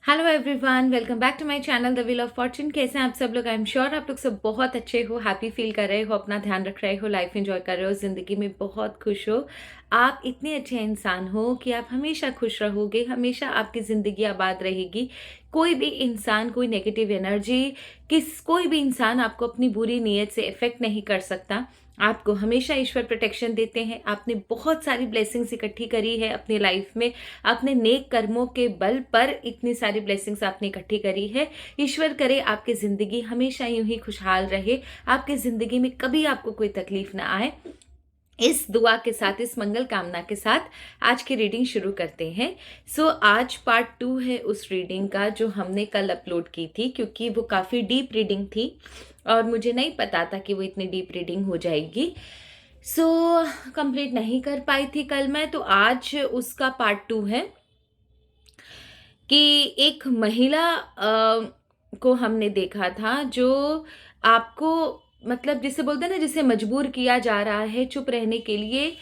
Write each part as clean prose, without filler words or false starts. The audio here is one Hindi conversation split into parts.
Hello everyone, welcome back to my channel the wheel of fortune. कैसे हैं आप सब लोग? आई एम श्योर आप लोग सब बहुत अच्छे हो, हैप्पी फील कर रहे हो, अपना ध्यान रख रहे हो, लाइफ एंजॉय कर रहे हो, ज़िंदगी में बहुत खुश हो। आप इतने अच्छे इंसान हो कि आप हमेशा खुश रहोगे, हमेशा आपकी ज़िंदगी आबाद रहेगी। कोई भी इंसान, कोई नेगेटिव एनर्जी, कोई भी इंसान आपको अपनी बुरी नीयत से इफ़ेक्ट नहीं कर सकता। आपको हमेशा ईश्वर प्रोटेक्शन देते हैं। आपने बहुत सारी ब्लेसिंग्स इकट्ठी करी है अपनी लाइफ में। अपने नेक कर्मों के बल पर इतनी सारी ब्लेसिंग्स आपने इकट्ठी करी है। ईश्वर करे आपकी ज़िंदगी हमेशा यूं ही खुशहाल रहे, आपकी ज़िंदगी में कभी आपको कोई तकलीफ ना आए। इस दुआ के साथ, इस मंगल कामना के साथ आज की रीडिंग शुरू करते हैं। आज पार्ट 2 है उस रीडिंग का जो हमने कल अपलोड की थी, क्योंकि वो काफ़ी डीप रीडिंग थी और मुझे नहीं पता था कि वो इतनी डीप रीडिंग हो जाएगी। कंप्लीट नहीं कर पाई थी कल मैं, तो आज उसका पार्ट 2 है कि एक महिला को हमने देखा था जो आपको, मतलब जिसे बोलते हैं ना, जिसे मजबूर किया जा रहा है चुप रहने के लिए।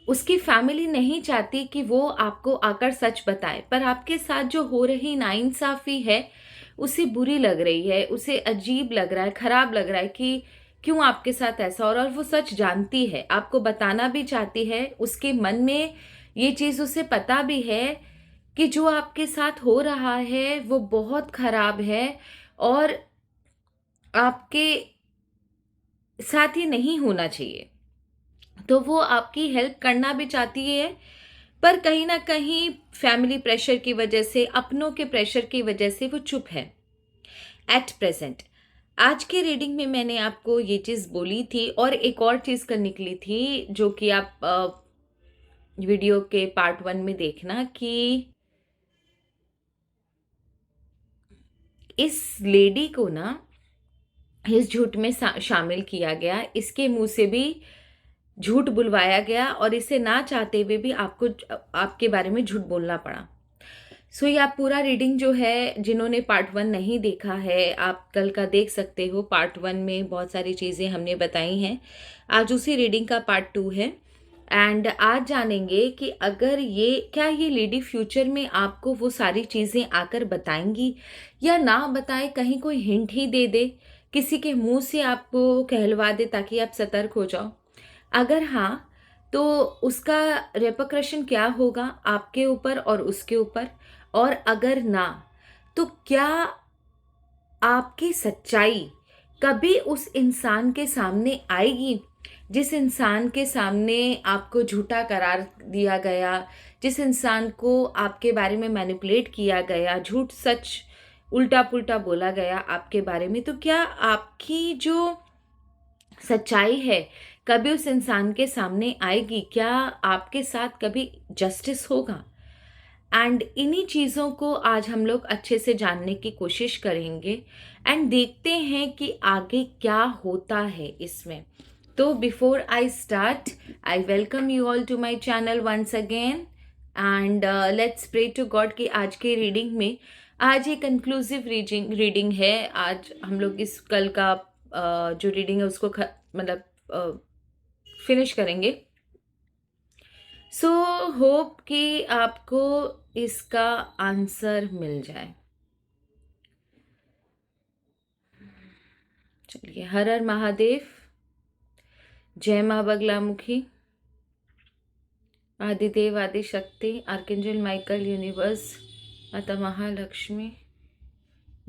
उसकी फैमिली नहीं चाहती कि वो आपको आकर सच बताए, पर आपके साथ जो हो रही नाइंसाफ़ी है, उसे बुरी लग रही है, उसे अजीब लग रहा है, खराब लग रहा है कि क्यों आपके साथ ऐसा हो रहा है। और वो सच जानती है, आपको बताना भी चाहती है, उसके मन में ये चीज़ उसे पता भी है कि जो आपके साथ हो रहा है वो बहुत खराब है और आपके साथ ये नहीं होना चाहिए। तो वो आपकी हेल्प करना भी चाहती है, पर कहीं न कहीं फैमिली प्रेशर की वजह से, अपनों के प्रेशर की वजह से वो चुप है एट प्रेज़ेंट। आज के रीडिंग में मैंने आपको ये चीज़ बोली थी और एक और चीज़ कर निकली थी जो कि आप वीडियो के पार्ट 1 में देखना कि इस लेडी को ना इस झूठ में शामिल किया गया, इसके मुंह से भी झूठ बुलवाया गया और इसे ना चाहते हुए भी आपको आपके बारे में झूठ बोलना पड़ा। ये आप पूरा रीडिंग जो है, जिन्होंने पार्ट 1 नहीं देखा है, आप कल का देख सकते हो। पार्ट 1 में बहुत सारी चीज़ें हमने बताई हैं। आज उसी रीडिंग का पार्ट 2 है एंड आज जानेंगे कि अगर क्या ये लेडी फ्यूचर में आपको वो सारी चीज़ें आकर बताएँगी या ना बताए, कहीं कोई हिंट ही दे दे, किसी के मुँह से आपको कहलवा दे ताकि आप सतर्क हो जाओ। अगर हाँ, तो उसका रिपरकशन क्या होगा आपके ऊपर और उसके ऊपर? और अगर ना, तो क्या आपकी सच्चाई कभी उस इंसान के सामने आएगी, जिस इंसान के सामने आपको झूठा करार दिया गया, जिस इंसान को आपके बारे में मैनिपुलेट किया गया, झूठ सच उल्टा-पुल्टा बोला गया आपके बारे में, तो क्या आपकी जो सच्चाई है कभी उस इंसान के सामने आएगी? क्या आपके साथ कभी जस्टिस होगा? एंड इन्हीं चीज़ों को आज हम लोग अच्छे से जानने की कोशिश करेंगे एंड देखते हैं कि आगे क्या होता है इसमें। तो before I start, I welcome you all to my channel once again and let's pray to God कि आज के रीडिंग में, आज एक कंक्लूसिव रीडिंग है। आज हम लोग इस कल का जो रीडिंग है उसको मतलब फिनिश करेंगे। होप कि आपको इसका आंसर मिल जाए। चलिए, हर हर महादेव, जय माँ Baglamukhi, Adidev Adishakti, archangel Michael, universe, माता महालक्ष्मी,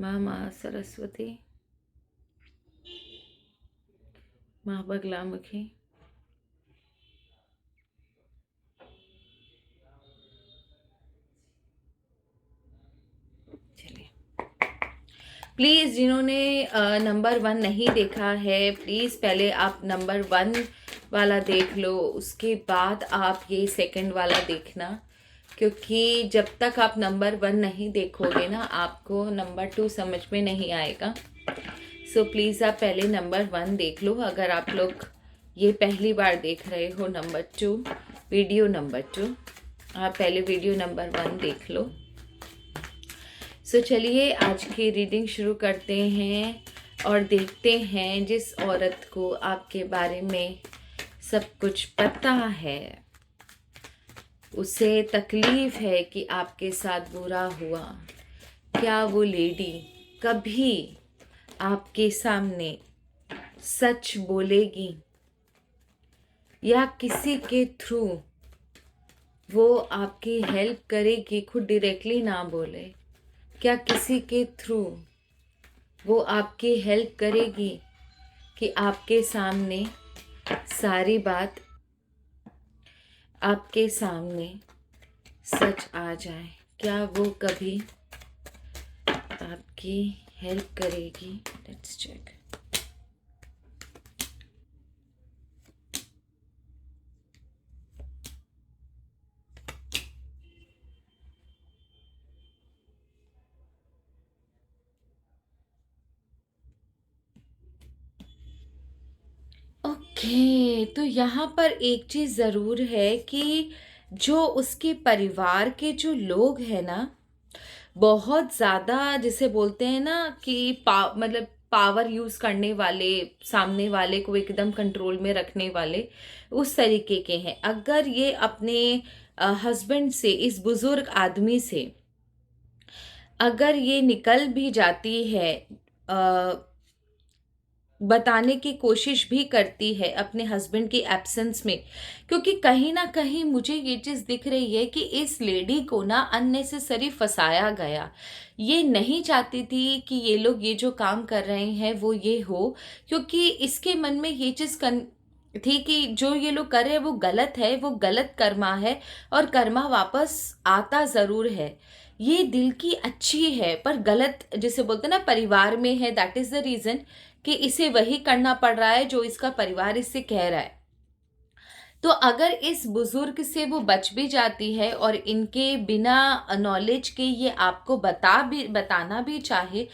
माँ सरस्वती, माँ बगलामुखी। चलिए, प्लीज़ जिन्होंने नंबर 1 नहीं देखा है, प्लीज़ पहले आप नंबर 1 वाला देख लो, उसके बाद आप ये सेकंड वाला देखना, क्योंकि जब तक आप नंबर 1 नहीं देखोगे ना, आपको नंबर 2 समझ में नहीं आएगा। प्लीज़ आप पहले नंबर 1 देख लो। अगर आप लोग ये पहली बार देख रहे हो नंबर 2, वीडियो नंबर 2, आप पहले वीडियो नंबर 1 देख लो। चलिए आज की रीडिंग शुरू करते हैं और देखते हैं जिस औरत को आपके बारे में सब कुछ पता है उसे तकलीफ है कि आपके साथ बुरा हुआ। क्या वो लेडी कभी आपके सामने सच बोलेगी, या किसी के थ्रू वो आपकी हेल्प करेगी? खुद डायरेक्टली ना बोले, क्या किसी के थ्रू वो आपकी हेल्प करेगी कि आपके सामने सारी बात, आपके सामने सच आ जाए? क्या वो कभी आपकी हेल्प करेगी? Let's check. ओके, तो यहाँ पर एक चीज़ ज़रूर है कि जो उसके परिवार के जो लोग हैं ना, बहुत ज़्यादा जिसे बोलते हैं ना कि मतलब पावर यूज़ करने वाले, सामने वाले को एकदम कंट्रोल में रखने वाले, उस तरीके के हैं। अगर ये अपने हस्बैंड से, इस बुज़ुर्ग आदमी से अगर ये निकल भी जाती है, अ, बताने की कोशिश भी करती है अपने हस्बैंड की एब्सेंस में, क्योंकि कहीं ना कहीं मुझे ये चीज़ दिख रही है कि इस लेडी को ना अननेसेसरी फंसाया गया। ये नहीं चाहती थी कि ये लोग ये जो काम कर रहे हैं वो ये हो, क्योंकि इसके मन में ये चीज़ थी कि जो ये लोग कर रहे हैं वो गलत है, वो गलत कर्मा है, और कर्मा वापस आता ज़रूर है। ये दिल की अच्छी है पर गलत, जिसे बोलते हैं ना, परिवार में है। दैट इज़ द रीज़न कि इसे वही करना पड़ रहा है जो इसका परिवार इससे कह रहा है। तो अगर इस बुजुर्ग से वो बच भी जाती है और इनके बिना नॉलेज के ये आपको बताना भी चाहे,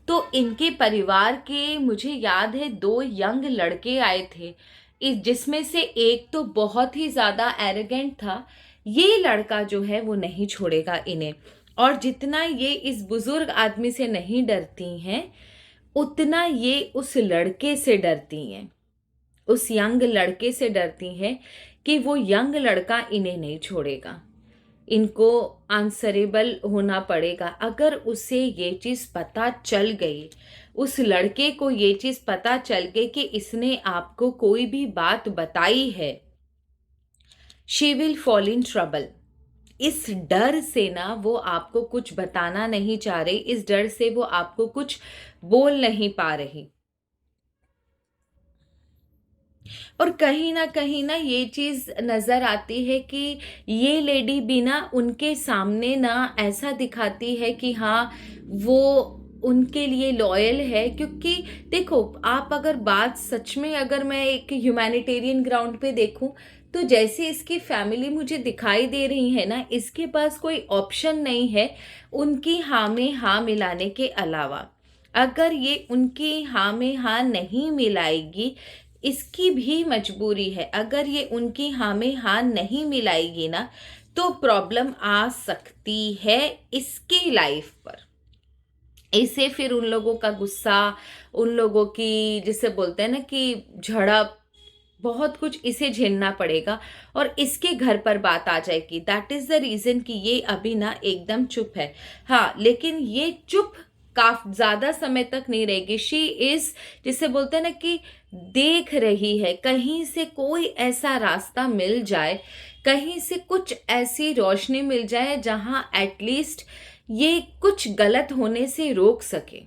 तो इनके परिवार के, मुझे याद है, 2 यंग लड़के आए थे, इस जिसमें से एक तो बहुत ही ज़्यादा एरोगेंट था। ये लड़का जो है वो नहीं छोड़ेगा इन्हें, और जितना ये इस बुजुर्ग आदमी से नहीं डरती हैं, उतना ये उस लड़के से डरती हैं, उस यंग लड़के से डरती हैं कि वो यंग लड़का इन्हें नहीं छोड़ेगा, इनको आंसरेबल होना पड़ेगा। अगर उसे ये चीज़ पता चल गई, उस लड़के को ये चीज़ पता चल गई कि इसने आपको कोई भी बात बताई है, she will fall in trouble. इस डर से ना वो आपको कुछ बताना नहीं चाह रही, इस डर से वो आपको कुछ बोल नहीं पा रही। और कहीं ना ये चीज़ नज़र आती है कि ये लेडी भी ना उनके सामने ना ऐसा दिखाती है कि हाँ, वो उनके लिए लॉयल है। क्योंकि देखो, आप अगर बात सच में, अगर मैं एक ह्यूमैनिटेरियन ग्राउंड पे देखूं, तो जैसे इसकी फैमिली मुझे दिखाई दे रही है ना, इसके पास कोई ऑप्शन नहीं है उनकी हाँ में हाँ मिलाने के अलावा। अगर ये उनकी हाँ में हाँ नहीं मिलाएगी, इसकी भी मजबूरी है, अगर ये उनकी हाँ में हाँ नहीं मिलाएगी ना, तो प्रॉब्लम आ सकती है इसकी लाइफ पर। इसे फिर उन लोगों का गुस्सा, उन लोगों की, जिसे बोलते हैं ना कि झड़प, बहुत कुछ इसे झेलना पड़ेगा और इसके घर पर बात आ जाएगी। दैट इज द रीजन कि ये अभी ना एकदम चुप है। हाँ, लेकिन ये चुप काफी ज्यादा समय तक नहीं रहेगी। शी इज, जिसे बोलते हैं ना कि देख रही है, कहीं से कोई ऐसा रास्ता मिल जाए, कहीं से कुछ ऐसी रोशनी मिल जाए जहां एटलीस्ट ये कुछ गलत होने से रोक सके।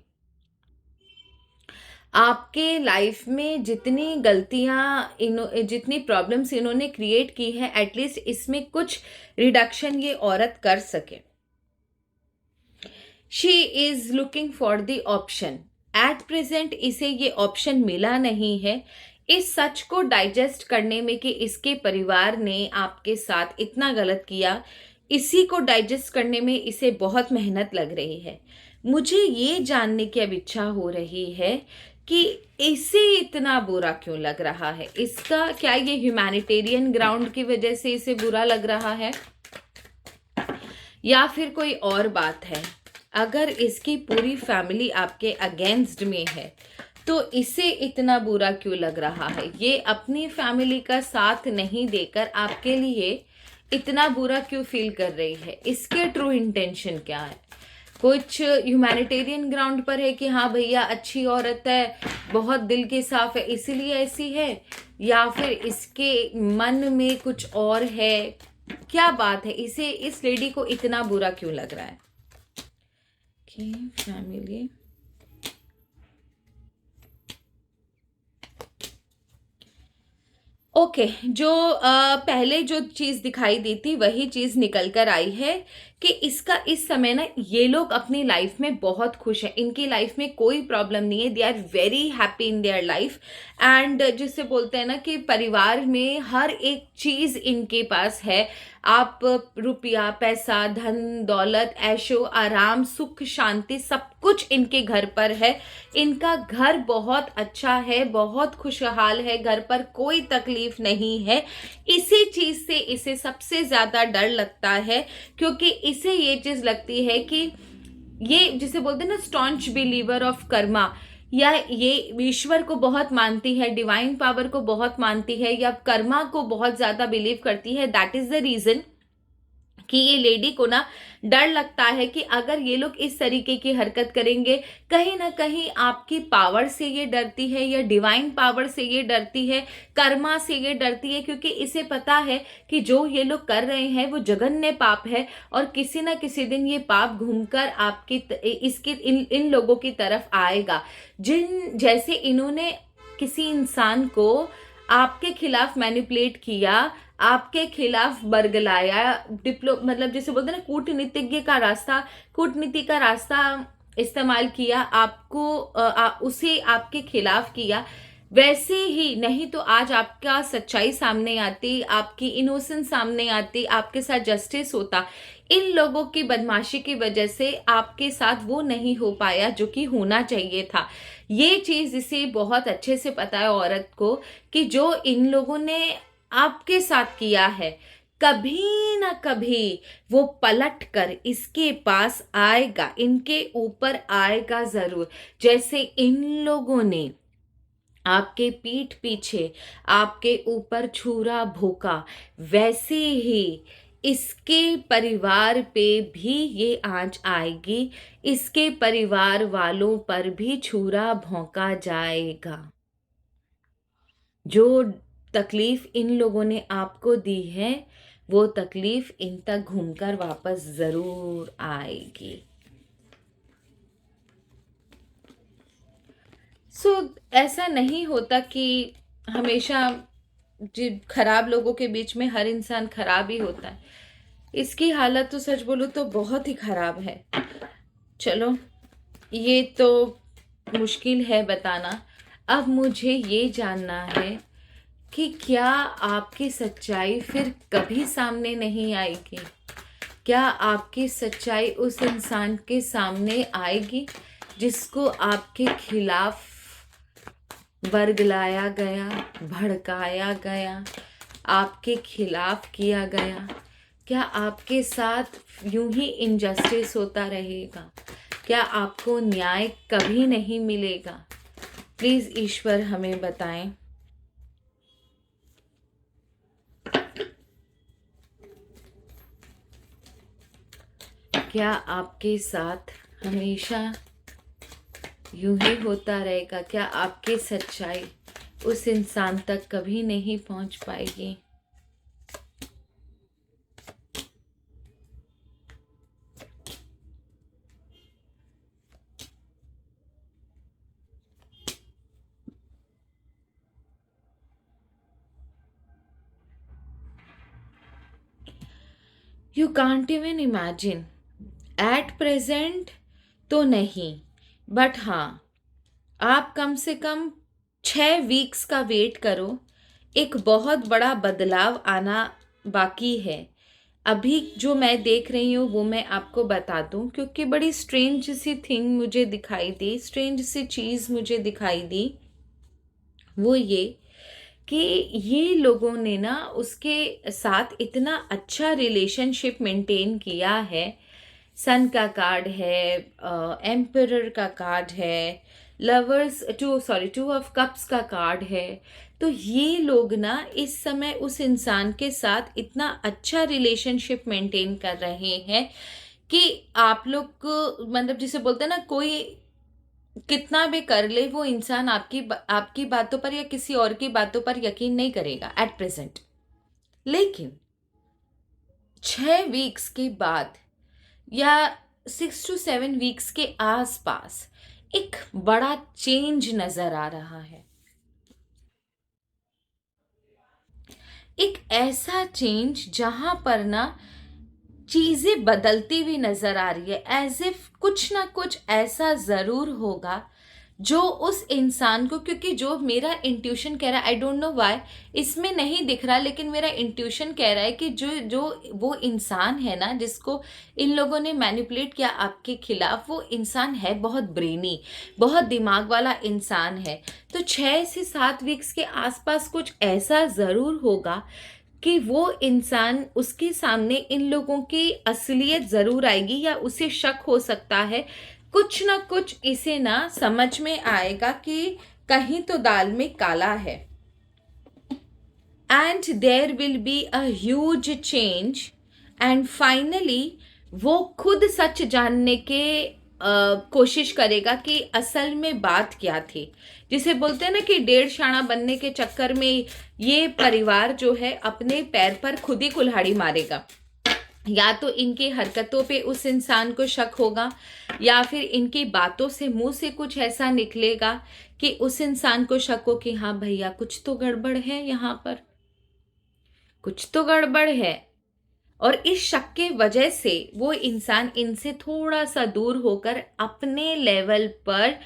आपके लाइफ में जितनी गलतियाँ जितनी प्रॉब्लम्स इन्होंने क्रिएट की है, एटलीस्ट इसमें कुछ रिडक्शन ये औरत कर सके। She is looking for the option. At present इसे ये ऑप्शन मिला नहीं है इस सच को डाइजेस्ट करने में कि इसके परिवार ने आपके साथ इतना गलत किया। इसी को डाइजेस्ट करने में इसे बहुत मेहनत लग रही है। मुझे ये जानने की अब इच्छा हो रही है कि इसे इतना बुरा क्यों लग रहा है। इसका क्या, ये ह्यूमैनिटेरियन ग्राउंड की वजह से इसे बुरा लग रहा है, या फिर कोई और बात है? अगर इसकी पूरी फैमिली आपके अगेंस्ट में है तो इसे इतना बुरा क्यों लग रहा है? ये अपनी फैमिली का साथ नहीं देकर आपके लिए इतना बुरा क्यों फील कर रही है, इसके ट्रू इंटेंशन क्या है। कुछ ह्यूमैनिटेरियन ग्राउंड पर है कि हाँ भैया अच्छी औरत है, बहुत दिल की साफ है इसीलिए ऐसी है, या फिर इसके मन में कुछ और है, क्या बात है, इसे इस लेडी को इतना बुरा क्यों लग रहा है। फैमिली ओके जो पहले जो चीज दिखाई दी थी वही चीज निकल कर आई है कि इसका इस समय ना ये लोग अपनी लाइफ में बहुत खुश हैं, इनकी लाइफ में कोई प्रॉब्लम नहीं है, they are very happy in their life. And जिससे बोलते हैं ना कि परिवार में हर एक चीज इनके पास है। आप रुपया पैसा धन दौलत ऐशो आराम सुख शांति सब कुछ इनके घर पर है। इनका घर बहुत अच्छा है, बहुत खुशहाल है, घर पर कोई तकलीफ नहीं है। इसी चीज से इसे सबसे ज्यादा डर लगता है, क्योंकि इसे ये चीज लगती है कि ये जिसे बोलते हैं ना स्टॉन्च बिलीवर ऑफ कर्मा, या ये ईश्वर को बहुत मानती है, डिवाइन पावर को बहुत मानती है, या कर्मा को बहुत ज्यादा बिलीव करती है। दैट इज द रीजन कि ये लेडी को ना डर लगता है कि अगर ये लोग इस तरीके की हरकत करेंगे, कहीं ना कहीं आपकी पावर से ये डरती है, या डिवाइन पावर से ये डरती है, कर्मा से ये डरती है, क्योंकि इसे पता है कि जो ये लोग कर रहे हैं वो जघन्य पाप है, और किसी ना किसी दिन ये पाप घूमकर आपकी इसके इन लोगों की तरफ आएगा। जैसे इन्होंने किसी इंसान को आपके खिलाफ मैनिपुलेट किया, आपके खिलाफ बरगलाया, मतलब जैसे बोलते हैं ना कूटनीति का रास्ता इस्तेमाल किया, आपको उसे आपके खिलाफ किया, वैसे ही नहीं तो आज आपका सच्चाई सामने आती, आपकी इनोसेंस सामने आती, आपके साथ जस्टिस होता। इन लोगों की बदमाशी की वजह से आपके साथ वो नहीं हो पाया जो कि होना चाहिए था। ये चीज इसे बहुत अच्छे से पता है औरत को कि जो इन लोगों ने आपके साथ किया है, कभी ना कभी वो पलट कर इसके पास आएगा, इनके ऊपर आएगा जरूर। जैसे इन लोगों ने आपके पीठ पीछे आपके ऊपर छुरा भोंका, वैसे ही इसके परिवार पे भी ये आंच आएगी, इसके परिवार वालों पर भी छुरा भोंका जाएगा। जो तकलीफ इन लोगों ने आपको दी है वो तकलीफ इन तक घूमकर वापस जरूर आएगी। ऐसा नहीं होता कि हमेशा खराब लोगों के बीच में हर इंसान खराब ही होता है। इसकी हालत तो सच बोलूं तो बहुत ही खराब है। चलो ये तो मुश्किल है बताना। अब मुझे ये जानना है कि क्या आपकी सच्चाई फिर कभी सामने नहीं आएगी? क्या आपकी सच्चाई उस इंसान के सामने आएगी जिसको आपके खिलाफ बरगलाया गया, भड़काया गया, आपके खिलाफ किया गया? क्या आपके साथ यूं ही इनजस्टिस होता रहेगा? क्या आपको न्याय कभी नहीं मिलेगा? प्लीज ईश्वर हमें बताएं। क्या आपके साथ हमेशा यूं ही होता रहेगा? क्या आपकी सच्चाई उस इंसान तक कभी नहीं पहुंच पाएगी? You can't even imagine at present तो नहीं, बट हाँ आप कम से कम 6 वीक्स का वेट करो। एक बहुत बड़ा बदलाव आना बाकी है। अभी जो मैं देख रही हूँ वो मैं आपको बता दूँ, क्योंकि बड़ी स्ट्रेंज सी थिंग मुझे दिखाई दी, स्ट्रेंज सी चीज़ मुझे दिखाई दी। वो ये कि ये लोगों ने ना उसके साथ इतना अच्छा रिलेशनशिप मेंटेन किया है। सन का कार्ड है, एम्परर का कार्ड है, टू ऑफ कप्स का कार्ड है। तो ये लोग ना इस समय उस इंसान के साथ इतना अच्छा रिलेशनशिप मेंटेन कर रहे हैं कि आप लोग को, मतलब जिसे बोलते हैं ना, कोई कितना भी कर ले वो इंसान आपकी बातों पर या किसी और की बातों पर यकीन नहीं करेगा एट प्रेजेंट। लेकिन 6 वीक्स के बाद या 6 to 7 वीक्स के आसपास एक बड़ा चेंज नजर आ रहा है। एक ऐसा चेंज जहां पर ना चीजें बदलती हुई नजर आ रही है, एज इफ कुछ ना कुछ ऐसा जरूर होगा जो उस इंसान को, क्योंकि जो मेरा इंट्यूशन कह रहा है, आई डोंट नो व्हाई इसमें नहीं दिख रहा, लेकिन मेरा इंट्यूशन कह रहा है कि जो जो वो इंसान है ना जिसको इन लोगों ने मैनिपुलेट किया आपके खिलाफ, वो इंसान है बहुत ब्रेनी, बहुत दिमाग वाला इंसान है। तो 6 से 7 वीक्स के आसपास कुछ ऐसा ज़रूर होगा कि वो इंसान, उसके सामने इन लोगों की असलियत ज़रूर आएगी या उसे शक हो सकता है, कुछ ना कुछ इसे ना समझ में आएगा कि कहीं तो दाल में काला है। And there will be a huge change and finally वो खुद सच जानने के कोशिश करेगा कि असल में बात क्या थी। जिसे बोलते हैं ना कि 1.5 आना बनने के चक्कर में ये परिवार जो है अपने पैर पर खुद ही कुल्हाड़ी मारेगा। या तो इनकी हरकतों पे उस इंसान को शक होगा, या फिर इनकी बातों से, मुंह से कुछ ऐसा निकलेगा कि उस इंसान को शक हो कि हाँ भैया कुछ तो गड़बड़ है, यहाँ पर कुछ तो गड़बड़ है। और इस शक के वजह से वो इंसान इनसे थोड़ा सा दूर होकर अपने लेवल पर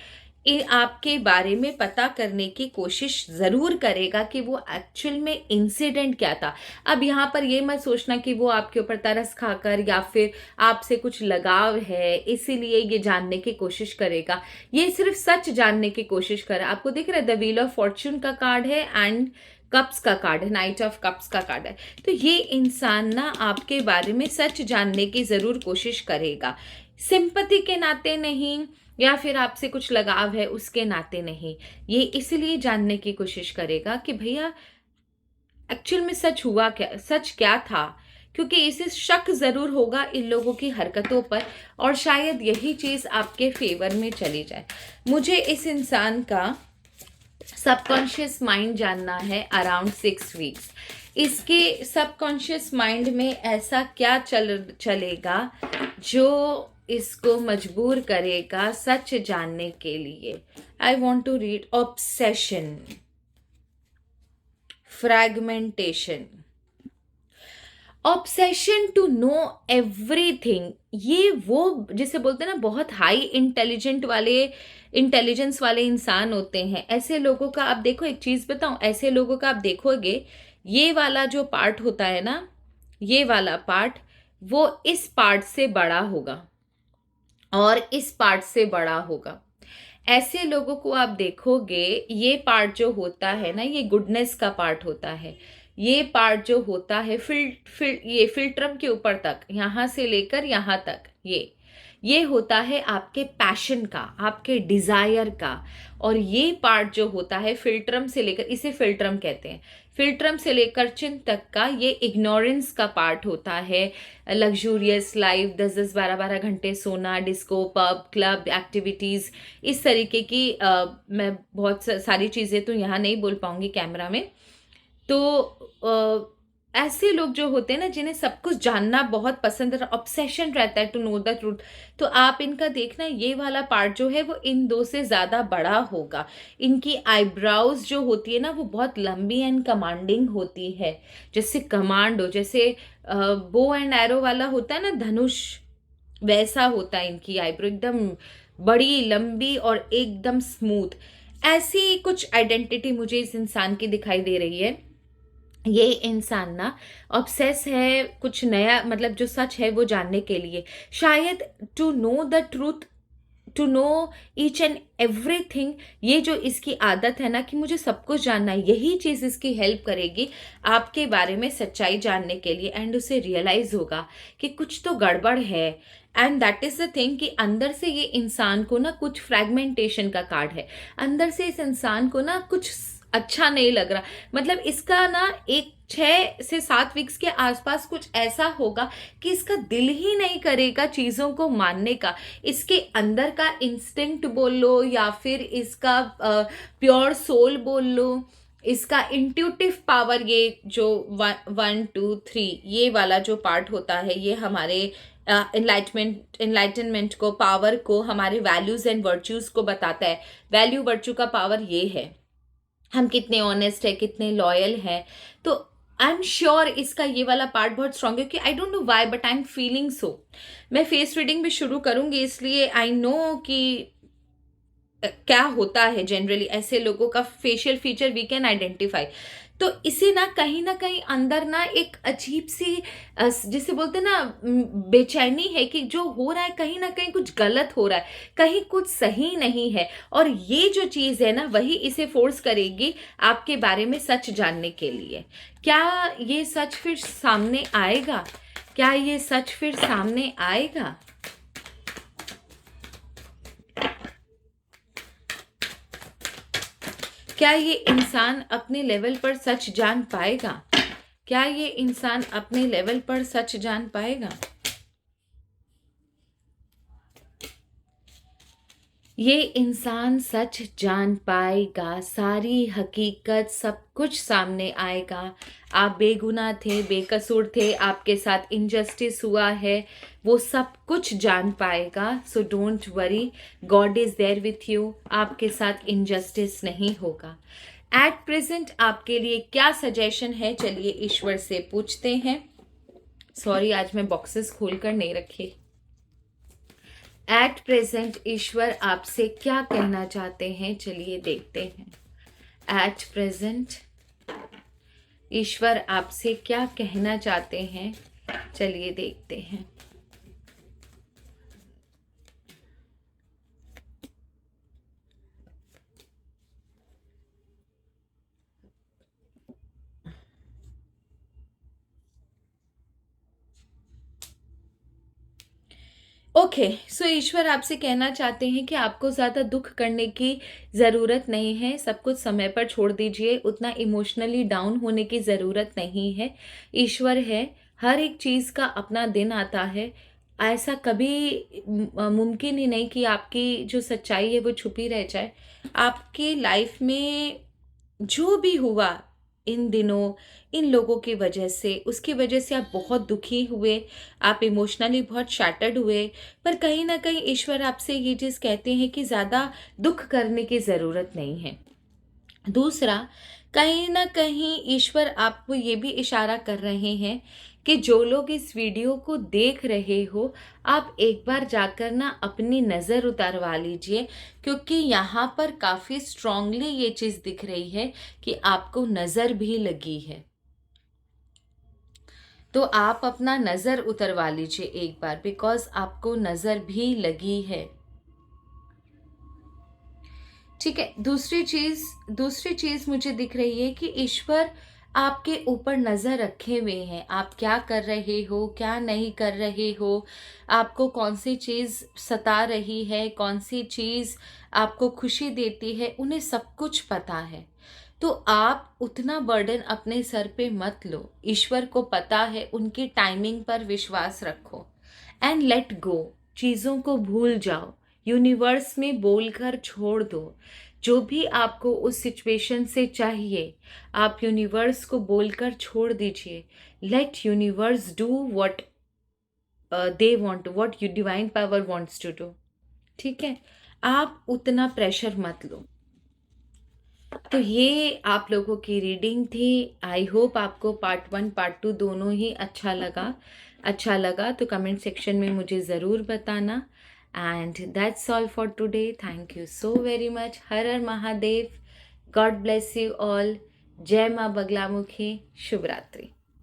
आपके बारे में पता करने की कोशिश ज़रूर करेगा कि वो एक्चुअल में इंसिडेंट क्या था। अब यहाँ पर ये मत सोचना कि वो आपके ऊपर तरस खाकर या फिर आपसे कुछ लगाव है इसीलिए ये जानने की कोशिश करेगा। ये सिर्फ सच जानने की कोशिश कर रहा है। आपको दिख रहा है द व्हील ऑफ फॉर्च्यून का कार्ड है एंड कप्स का कार्ड है, नाइट ऑफ कप्स का कार्ड है। तो ये इंसान ना आपके बारे में सच जानने की ज़रूर कोशिश करेगा, सिंपैथी के नाते नहीं, या फिर आपसे कुछ लगाव है उसके नाते नहीं। ये इसलिए जानने की कोशिश करेगा कि भैया एक्चुअल में सच हुआ क्या, सच क्या था, क्योंकि इसे शक ज़रूर होगा इन लोगों की हरकतों पर और शायद यही चीज़ आपके फेवर में चली जाए। मुझे इस इंसान का सबकॉन्शियस माइंड जानना है अराउंड 6 वीक्स। इसके सबकॉन्शियस माइंड में ऐसा क्या चलेगा जो इसको मजबूर करेगा सच जानने के लिए। I want to read obsession, fragmentation, obsession to know everything. ये वो जिसे बोलते हैं ना बहुत हाई इंटेलिजेंस वाले इंसान होते हैं। ऐसे लोगों का आप देखो, एक चीज़ बताऊं, ऐसे लोगों का आप देखोगे ये वाला जो पार्ट होता है ना, ये वाला पार्ट वो इस पार्ट से बड़ा होगा और इस पार्ट से बड़ा होगा। ऐसे लोगों को आप देखोगे ये पार्ट जो होता है ना, ये गुडनेस का पार्ट होता है। ये पार्ट जो होता है ये फिल्ट्रम के ऊपर तक, यहाँ से लेकर यहाँ तक, ये होता है आपके पैशन का, आपके डिजायर का। और ये पार्ट जो होता है फिल्ट्रम से लेकर, इसे फिल्ट्रम कहते हैं, फिल्ट्रम से लेकर चिन तक का, ये इग्नोरेंस का पार्ट होता है। लग्जूरियस लाइफ, 10-10 12-12 घंटे सोना, डिस्को, पब, क्लब एक्टिविटीज़, इस तरीके की मैं बहुत सारी चीज़ें तो यहाँ नहीं बोल पाऊंगी कैमरा में। तो ऐसे लोग जो होते हैं ना जिन्हें सब कुछ जानना बहुत पसंद है, ऑब्सेशन रहता है टू नो द ट्रूथ, तो आप इनका देखना ये वाला पार्ट जो है वो इन दो से ज़्यादा बड़ा होगा। इनकी आईब्राउज जो होती है ना वो बहुत लंबी एंड कमांडिंग होती है, जैसे कमांड हो, जैसे बो एंड एरो वाला होता है ना धनुष, वैसा होता है इनकी आईब्रो, एकदम बड़ी लंबी और एकदम स्मूथ। ऐसी कुछ आइडेंटिटी मुझे इस इंसान की दिखाई दे रही है। ये इंसान ना ऑब्सेस है कुछ नया, मतलब जो सच है वो जानने के लिए, शायद to know the truth, to know each and everything. ये जो इसकी आदत है ना कि मुझे सब कुछ जानना है, यही चीज़ इसकी हेल्प करेगी आपके बारे में सच्चाई जानने के लिए। एंड उसे रियलाइज़ होगा कि कुछ तो गड़बड़ है and that is the thing कि अंदर से ये इंसान को ना कुछ फ्रैगमेंटेशन का कार्ड है, अंदर से इस इंसान को ना कुछ अच्छा नहीं लग रहा। मतलब इसका ना एक 6 से 7 वीक्स के आसपास कुछ ऐसा होगा कि इसका दिल ही नहीं करेगा चीज़ों को मानने का। इसके अंदर का इंस्टिंक्ट बोल लो या फिर इसका प्योर सोल बोल लो, इसका इंट्यूटिव पावर, ये जो 1 2 3 ये वाला जो पार्ट होता है, ये हमारे इनलाइटनमेंट को, पावर को, हमारे वैल्यूज एंड वर्च्यूज को बताता है। वैल्यू वर्च्यू का पावर ये है, हम कितने ऑनेस्ट है, कितने लॉयल हैं। तो आई एम श्योर इसका ये वाला पार्ट बहुत स्ट्रांग है कि I don't know why but I am feeling so. मैं फेस रीडिंग भी शुरू करूंगी, इसलिए आई नो कि क्या होता है जनरली ऐसे लोगों का facial feature we can identify. तो इसे ना कहीं अंदर ना एक अजीब सी जिसे बोलते हैं ना बेचैनी है कि जो हो रहा है कहीं ना कहीं कुछ गलत हो रहा है, कहीं कुछ सही नहीं है। और ये जो चीज़ है ना वही इसे फोर्स करेगी आपके बारे में सच जानने के लिए। क्या ये सच फिर सामने आएगा? क्या ये सच फिर सामने आएगा? क्या ये इंसान अपने लेवल पर सच जान पाएगा? क्या ये इंसान अपने लेवल पर सच जान पाएगा? ये इंसान सच जान पाएगा, सारी हकीकत सब कुछ सामने आएगा। आप बेगुनाह थे, बेकसूर थे, आपके साथ इनजस्टिस हुआ है, वो सब कुछ जान पाएगा। So don't worry, God is there with you, आपके साथ इनजस्टिस नहीं होगा। एट प्रेजेंट आपके लिए क्या सजेशन है, चलिए ईश्वर से पूछते हैं। सॉरी, आज मैं बॉक्सेस खोल कर नहीं रखे। एट प्रेजेंट ईश्वर आपसे क्या कहना चाहते हैं, चलिए देखते हैं। एट प्रेजेंट ईश्वर आपसे क्या कहना चाहते हैं, चलिए देखते हैं। ओके, सो ईश्वर आपसे कहना चाहते हैं कि आपको ज़्यादा दुख करने की ज़रूरत नहीं है, सब कुछ समय पर छोड़ दीजिए, उतना इमोशनली डाउन होने की ज़रूरत नहीं है। ईश्वर है, हर एक चीज़ का अपना दिन आता है। ऐसा कभी मुमकिन ही नहीं कि आपकी जो सच्चाई है वो छुपी रह जाए। आपकी लाइफ में जो भी हुआ इन दिनों, इन लोगों की वजह से, उसकी वजह से आप बहुत दुखी हुए, आप इमोशनली बहुत शैटर्ड हुए। पर कहीं ना कहीं ईश्वर आपसे ये चीज़ कहते हैं कि ज़्यादा दुख करने की ज़रूरत नहीं है। दूसरा, कहीं ना कहीं ईश्वर आपको ये भी इशारा कर रहे हैं कि जो लोग इस वीडियो को देख रहे हो, आप एक बार जाकर ना अपनी नज़र उतारवा लीजिए, क्योंकि यहाँ पर काफ़ी स्ट्रांगली ये चीज़ दिख रही है कि आपको नज़र भी लगी है। तो आप अपना नज़र उतरवा लीजिए एक बार, बिकॉज आपको नज़र भी लगी है। ठीक है, दूसरी चीज़ मुझे दिख रही है कि ईश्वर आपके ऊपर नज़र रखे हुए हैं। आप क्या कर रहे हो, क्या नहीं कर रहे हो, आपको कौन सी चीज़ सता रही है, कौन सी चीज़ आपको खुशी देती है, उन्हें सब कुछ पता है। तो आप उतना बर्डन अपने सर पे मत लो, ईश्वर को पता है, उनकी टाइमिंग पर विश्वास रखो एंड लेट गो। चीज़ों को भूल जाओ, यूनिवर्स में बोलकर छोड़ दो। जो भी आपको उस सिचुएशन से चाहिए, आप यूनिवर्स को बोलकर छोड़ दीजिए। Let universe do what they want, what you divine power wants to do. ठीक है, आप उतना प्रेशर मत लो। तो ये आप लोगों की रीडिंग थी। आई होप आपको पार्ट 1 पार्ट 2 दोनों ही अच्छा लगा तो कमेंट सेक्शन में मुझे ज़रूर बताना। And that's all for today. Thank you so very much. Her her Mahadev. God bless you all. जय माँ बगलामुखी। शुभ रात्रि।